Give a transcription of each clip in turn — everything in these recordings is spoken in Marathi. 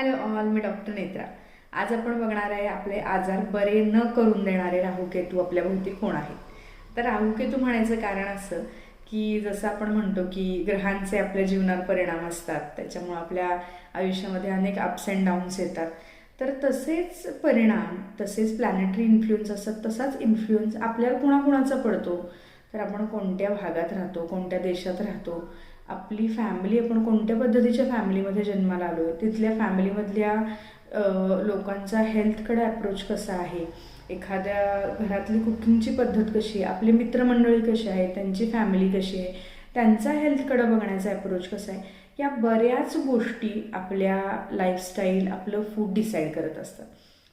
हॅलो ऑल, मी डॉक्टर नेत्रा. आज आपण बघणार आहे आपले आजार बरे न करून देणारे राहुकेतू आपल्या भोवती कोण आहेत. तर राहुकेतू म्हणायचं कारण असं की जसं आपण म्हणतो की ग्रहांचे आपल्या जीवनावर परिणाम असतात, त्याच्यामुळे आपल्या आयुष्यामध्ये अनेक अप्स अँड डाऊन्स येतात. तर तसेच परिणाम, तसेच प्लॅनेटरी इन्फ्लुएन्स असतात, तसाच इन्फ्लुएन्स आपल्यावर कुणाकुणाचा पडतो. तर आपण कोणत्या भागात राहतो, कोणत्या देशात राहतो, आपली फॅमिली, आपण कोणत्या पद्धतीच्या फॅमिलीमध्ये जन्माला आलो आहे, तिथल्या फॅमिलीमधल्या लोकांचा हेल्थकडे अप्रोच कसा आहे, एखाद्या घरातली कुकिंगची पद्धत कशी आहे, आपली मित्रमंडळी कशी आहे, त्यांची फॅमिली कशी आहे, त्यांचा हेल्थकडे बघण्याचा अप्रोच कसा आहे, या बऱ्याच गोष्टी आपल्या लाईफस्टाईल, आपलं फूड डिसाईड करत असतात.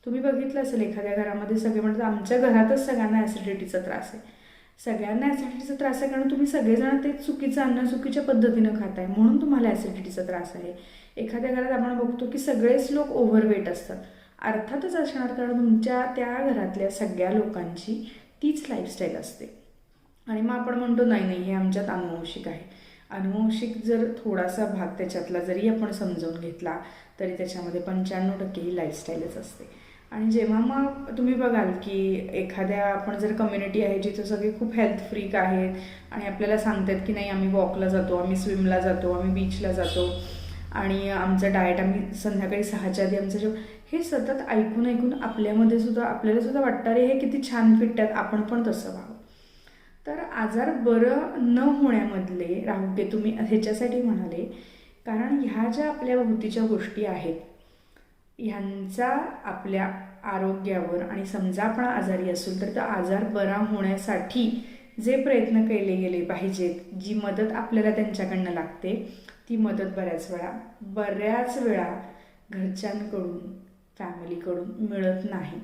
तुम्ही बघितलं असेल एखाद्या घरामध्ये सगळे म्हणतात आमच्या घरातच सगळ्यांना ॲसिडिटीचा त्रास आहे. सगळ्यांना ॲसिडिटीचा त्रास आहे कारण तुम्ही सगळेजण तेच चुकीचं अन्न चुकीच्या पद्धतीनं खाताय, म्हणून तुम्हाला ॲसिडिटीचा त्रास आहे. एखाद्या घरात आपण बघतो की सगळेच लोक ओव्हरवेट असतात, अर्थातच असणार कारण तुमच्या त्या घरातल्या सगळ्या लोकांची तीच लाईफस्टाईल असते. आणि मग आपण म्हणतो नाही नाही, हे आमच्यात अनुवंशिक आहे. अनुवंशिक जर थोडासा भाग त्याच्यातला जरी आपण समजावून घेतला तरी त्याच्यामध्ये 95% ही लाईफस्टाईलच असते. आणि जेव्हा मग तुम्ही बघाल की एखाद्या आपण जर कम्युनिटी आहे जिथं सगळे खूप हेल्थ फ्रीक आहेत आणि आपल्याला सांगतात की नाही आम्ही वॉकला जातो, आम्ही स्विमला जातो, आम्ही बीचला जातो आणि आमचं डाएट आम्ही संध्याकाळी 6च्या आधी आमचं जेवण, हे सतत ऐकून ऐकून आपल्यामध्ये सुद्धा आपल्याला सुद्धा वाटतं अरे हे किती छान फिट आहेत, आपण पण तसं व्हावं. तर आजार बरं न होण्यामधले राहुकेतू मी ह्याच्यासाठी म्हणाले कारण ह्या ज्या आपल्या भोवतीच्या गोष्टी आहेत ह्यांचा आपल्या आरोग्यावर, आणि समजा आपण आजारी असेल तर तो आजार बरा होण्यासाठी जे प्रयत्न केले गेले पाहिजेत, जी मदत आपल्याला त्यांच्याकडनं लागते, ती मदत बऱ्याच वेळा घरच्यांकडून, फॅमिलीकडून मिळत नाही.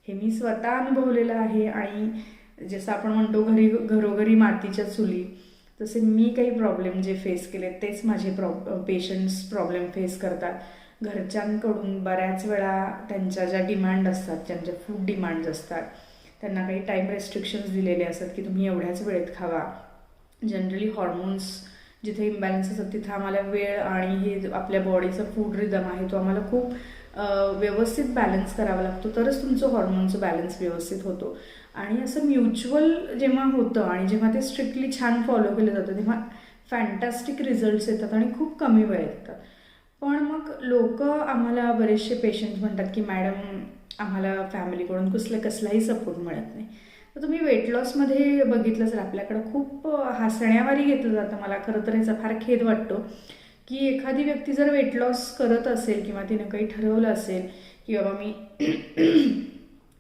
हे मी स्वतः अनुभवलेलं आहे. आणि जसं आपण म्हणतो घरोघरी मातीच्या चुली, तसे मी काही प्रॉब्लेम जे फेस केले तेच माझे पेशंट्स प्रॉब्लेम फेस करतात. घरच्यांकडून बऱ्याच वेळा त्यांच्या ज्या डिमांड असतात, ज्यांच्या फूड डिमांड्स असतात, त्यांना काही टाईम रेस्ट्रिक्शन्स दिलेले असतात की तुम्ही एवढ्याच वेळेत खावा. जनरली हॉर्मोन्स जिथे इम्बॅलन्स असतात तिथं आम्हाला वेळ आणि हे आपल्या बॉडीचा फूड रिदम आहे तो आम्हाला खूप व्यवस्थित बॅलन्स करावा लागतो, तरच तुमचं हॉर्मोनचं बॅलन्स व्यवस्थित होतो. आणि असं म्युच्युअल जेव्हा होतं आणि जेव्हा ते स्ट्रिक्टली छान फॉलो केलं जातं तेव्हा फॅन्टॅस्टिक रिझल्ट्स येतात आणि खूप कमी वेळेत येतात. पण मग लोक आम्हाला, बरेचसे पेशंट्स म्हणतात की मॅडम आम्हाला फॅमिलीकडून कसलाही सपोर्ट मिळत नाही. तर तुम्ही वेट लॉसमध्ये बघितलं तर आपल्याकडं खूप हसण्यावारी घेतलं जातं. मला खरं तर याचा फार खेद वाटतो की एखादी व्यक्ती जर वेट लॉस करत असेल किंवा तिनं काही ठरवलं असेल की बाबा मी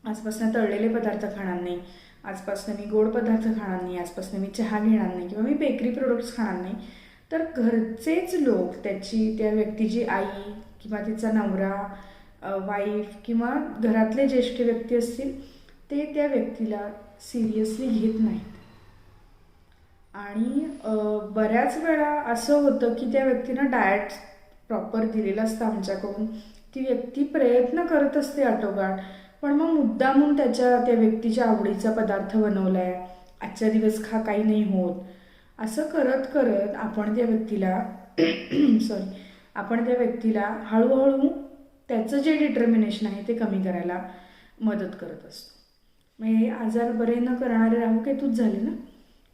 आजपासून तळलेले पदार्थ खाणार नाही, आजपासून मी गोड पदार्थ खाणार नाही, आजपासून मी चहा घेणार नाही किंवा मी बेकरी प्रोडक्ट्स खाणार नाही, तर घरचेच लोक, त्या व्यक्तीची आई किंवा तिचा नवरा, वाईफ किंवा घरातले ज्येष्ठ व्यक्ती असतील ते त्या व्यक्तीला सिरियसली घेत नाहीत. आणि बऱ्याच वेळा असं होतं की त्या व्यक्तीनं डाएट प्रॉपर दिलेलं असतं आमच्याकडून, ती व्यक्ती प्रयत्न करत असते आटोकाट, पण मग मुद्दामून त्या व्यक्तीच्या आवडीचा पदार्थ बनवला आहे, आजच्या दिवस खा, काही नाही होत, असं करत करत आपण त्या व्यक्तीला हळूहळू त्याचं जे डिटर्मिनेशन आहे ते कमी करायला मदत करत असतो. मग हे आजार बरे न करणारे राहुकेतूच झाले ना,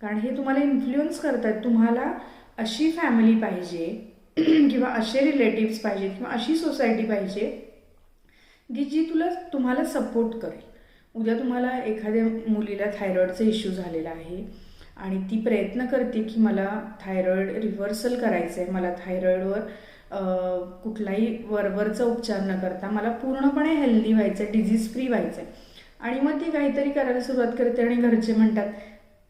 कारण हे तुम्हाला इन्फ्लुएन्स करतात. तुम्हाला अशी फॅमिली पाहिजे किंवा असे रिलेटिव्स पाहिजे किंवा अशी सोसायटी पाहिजे की जी तुम्हाला सपोर्ट करेल. उद्या तुम्हाला एखाद्या मुलीला थायरॉईडचा इश्यू झालेला आहे आणि ती प्रयत्न करते की मला थायरॉईड रिव्हर्सल करायचं आहे, मला थायरॉईडवर कुठलाही वरवरचा उपचार न करता मला पूर्णपणे हेल्दी व्हायचं आहे, डिझीज फ्री व्हायचं आहे. आणि मग ती काहीतरी करायला सुरुवात करते आणि घरचे म्हणतात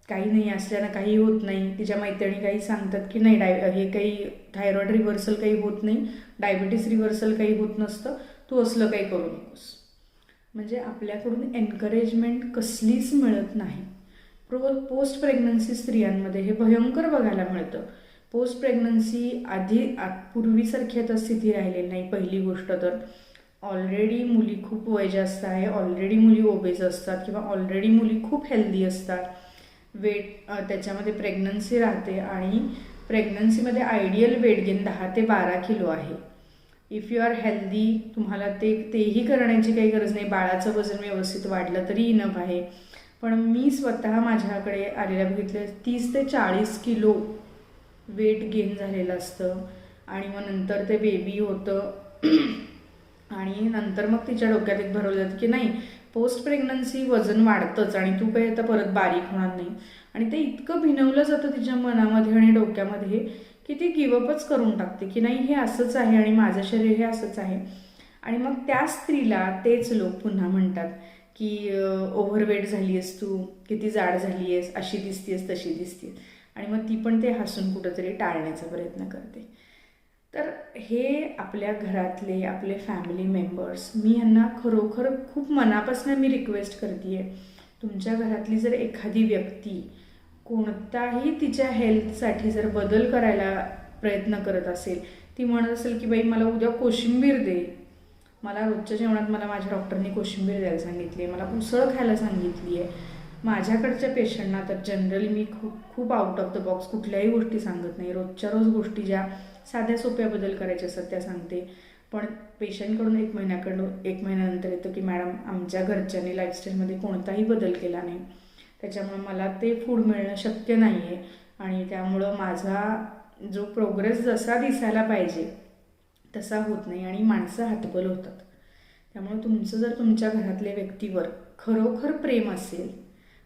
काही नाही, असल्यानं काही होत नाही. तिच्या मैत्रिणी काही सांगतात की नाही हे काही थायरॉईड रिव्हर्सल काही होत नाही, डायबिटीस रिव्हर्सल काही होत नसतं, तू असलं काही करू नकोस. म्हणजे आपल्याकडून एनकरेजमेंट कसलीच मिळत नाही. पोस्ट प्रेग्नन्सी स्त्रियांमध्ये हे भयंकर बघायला मिळतं. पोस्ट प्रेग्नन्सी पूर्वीसारखी आता स्थिती राहिलेली नाही. पहिली गोष्ट तर ऑलरेडी मुली खूप वय जास्त आहे, ऑलरेडी मुली ओबेज असतात किंवा ऑलरेडी मुली खूप हेल्दी असतात. त्याच्यामध्ये प्रेग्नन्सी राहते आणि प्रेग्नन्सीमध्ये आयडियल वेट गेन 10 ते 12 किलो आहे. इफ यू आर हेल्दी तुम्हाला तेही करण्याची काही गरज नाही. बाळाचं वजन व्यवस्थित वाढलं तरी इनफ आहे. पण मी स्वतः माझ्याकडे आलेल्या बघितलं 30 ते 40 किलो वेट गेन झालेलं असतं. आणि मग नंतर ते बेबी होतं आणि नंतर मग तिच्या डोक्यात एक भरवलं जातं की नाही, पोस्ट प्रेग्नन्सी वजन वाढतंच आणि तू काही आता परत बारीक होणार नाही. आणि ते इतकं भिनवलं जातं तिच्या मनामध्ये आणि डोक्यामध्ये की ती गिवअपच करून टाकते की नाही, हे असंच आहे आणि माझं शरीर हे असंच आहे. आणि मग त्या स्त्रीला तेच लोक पुन्हा म्हणतात की ओव्हरवेट झाली आहेस तू, किती जाड झाली आहेस, अशी दिसतीयस तशी दिसतीयस. आणि मग ती पण ते हसून कुठंतरी टाळण्याचा प्रयत्न करते. तर हे आपल्या घरातले आपले फॅमिली मेंबर्स, मी यांना खरोखर खूप मनापासून मी रिक्वेस्ट करते आहे, तुमच्या घरातली जर एखादी व्यक्ती कोणताही तिच्या हेल्थसाठी जर बदल करायला प्रयत्न करत असेल, ती म्हणत असेल की बाई मला उद्या कोशिंबीर दे, मला रोजच्या जेवणात मला माझ्या डॉक्टरनी कोशिंबीर द्यायला सांगितली आहे, मला उसळ खायला सांगितली आहे. माझ्याकडच्या पेशंटना तर जनरली मी खूप आउट ऑफ द बॉक्स कुठल्याही गोष्टी सांगत नाही. रोजच्या रोज गोष्टी ज्या साध्या सोप्या बदल करायच्या असतात त्या सांगते. पण पेशंटकडून एक महिन्यानंतर येतं की मॅडम आमच्या घरच्यांनी लाईफस्टाईलमध्ये कोणताही बदल केला नाही, त्याच्यामुळे मला ते फूड मिळणं शक्य नाही आहे आणि त्यामुळं माझा जो प्रोग्रेस जसा दिसायला पाहिजे तसा होत नाही आणि माणसं हतबल होतात. त्यामुळे तुमचं जर तुमच्या घरातल्या व्यक्तीवर खरोखर प्रेम असेल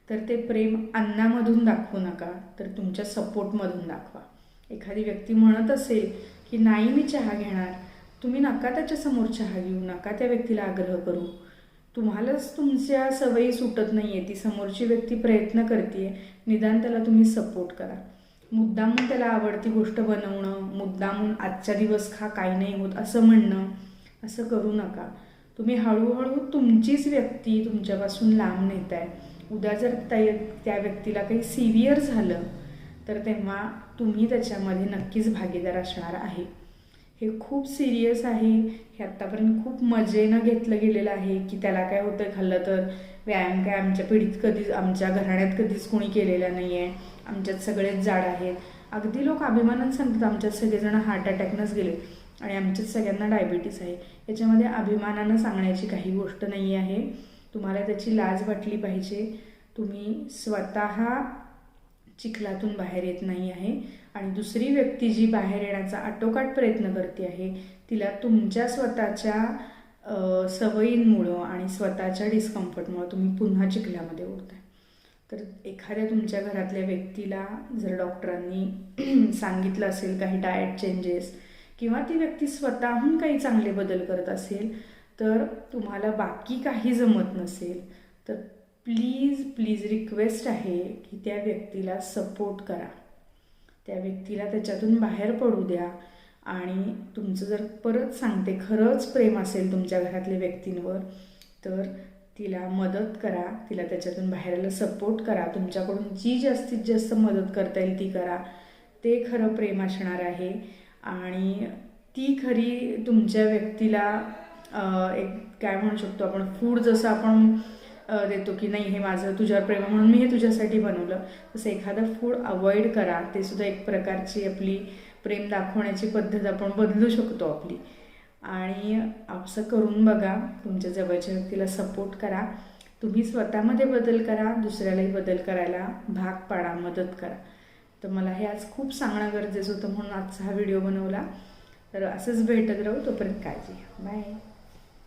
तर ते प्रेम अन्नामधून दाखवू नका, तर तुमच्या सपोर्टमधून दाखवा. एखादी व्यक्ती म्हणत असेल की नाही मी चहा घेणार, तुम्ही नका त्याच्यासमोर चहा घेऊ, नका त्या व्यक्तीला आग्रह करू. तुम्हालाच तुमच्या सवयी सुटत नाही आहे, ती समोरची व्यक्ती प्रयत्न करते, निदान त्याला तुम्ही सपोर्ट करा. मुद्दामून त्याला आवडती गोष्ट बनवणं, मुद्दामून आजच्या दिवस खा काही नाही होत असं म्हणणं, असं करू नका. तुम्ही हळूहळू तुमचीच व्यक्ती तुमच्यापासून लांब नेत आहे. उद्या जर त्या व्यक्तीला काही सिव्हिअर झालं तर तेव्हा तुम्ही त्याच्यामध्ये नक्कीच भागीदार असणार आहे. हे खूप सिरियस आहे. हे आत्तापर्यंत खूप मजेनं घेतलं गेलेलं आहे की त्याला काय होतं खाल्लं तर. व्यायाम काय आमच्या पिढीत कधीच, आमच्या घराण्यात कधीच कोणी केलेला नाही आहे, आमच्यात सगळेच जाड आहेत. अगदी लोक अभिमानानं सांगतात आमच्यात सगळेजण हार्ट अटॅकनंच गेले आणि आमच्यात सगळ्यांना डायबिटीस आहे. याच्यामध्ये अभिमानानं सांगण्याची काही गोष्ट नाही आहे. तुम्हाला त्याची लाज वाटली पाहिजे. तुम्ही स्वतः चिखलातून बाहेर येत नाही आहे आणि दुसरी व्यक्ती जी बाहेर येण्याचा आटोकाट प्रयत्न करते आहे तिला तुमच्या स्वतःच्या सवयींमुळं आणि स्वतःच्या डिस्कम्फर्टमुळं तुम्ही पुन्हा चिखलामध्ये ओढताय. तर एखाद्या तुमच्या घरातल्या व्यक्तीला जर डॉक्टरांनी सांगितलं असेल काही डाएट चेंजेस किंवा ती व्यक्ती स्वतःहून काही चांगले बदल करत असेल, तर तुम्हाला बाकी काही जमत नसेल तर प्लीज रिक्वेस्ट आहे की त्या व्यक्तीला सपोर्ट करा, त्या व्यक्तीला त्याच्यातून बाहेर पडू द्या. आणि तुमचं जर परत सांगते खरंच प्रेम असेल तुमच्या घरातल्या व्यक्तींवर तर तिला मदत करा, तिला त्याच्यातून बाहेरला सपोर्ट करा. तुमच्याकडून जी जास्तीत जास्त मदत करता येईल ती करा. ते खरं प्रेम असणार आहे आणि ती खरी तुमच्या व्यक्तीला एक काय म्हणू शकतो आपण, फूड जसं आपण देतो की नाही हे माझं तुझ्यावर प्रेम म्हणून मी हे तुझ्यासाठी बनवलं, तसं एखादं फूड अवॉइड करा. ते सुद्धा एक प्रकारची आपली प्रेम दाखवण्याची पद्धत आपण बदलू शकतो आपली. आणि असं करून बघा, तुमच्या जवळच्या व्यक्तीला सपोर्ट करा. तुम्ही स्वतःमध्ये बदल करा, दुसऱ्यालाही बदल करायला भाग पाडा, मदत करा. तर मला हे आज खूप सांगणं गरजेचं होतं म्हणून आजचा हा व्हिडिओ बनवला. तर असंच भेटत राहू, तोपर्यंत काळजी घ्या. बाय.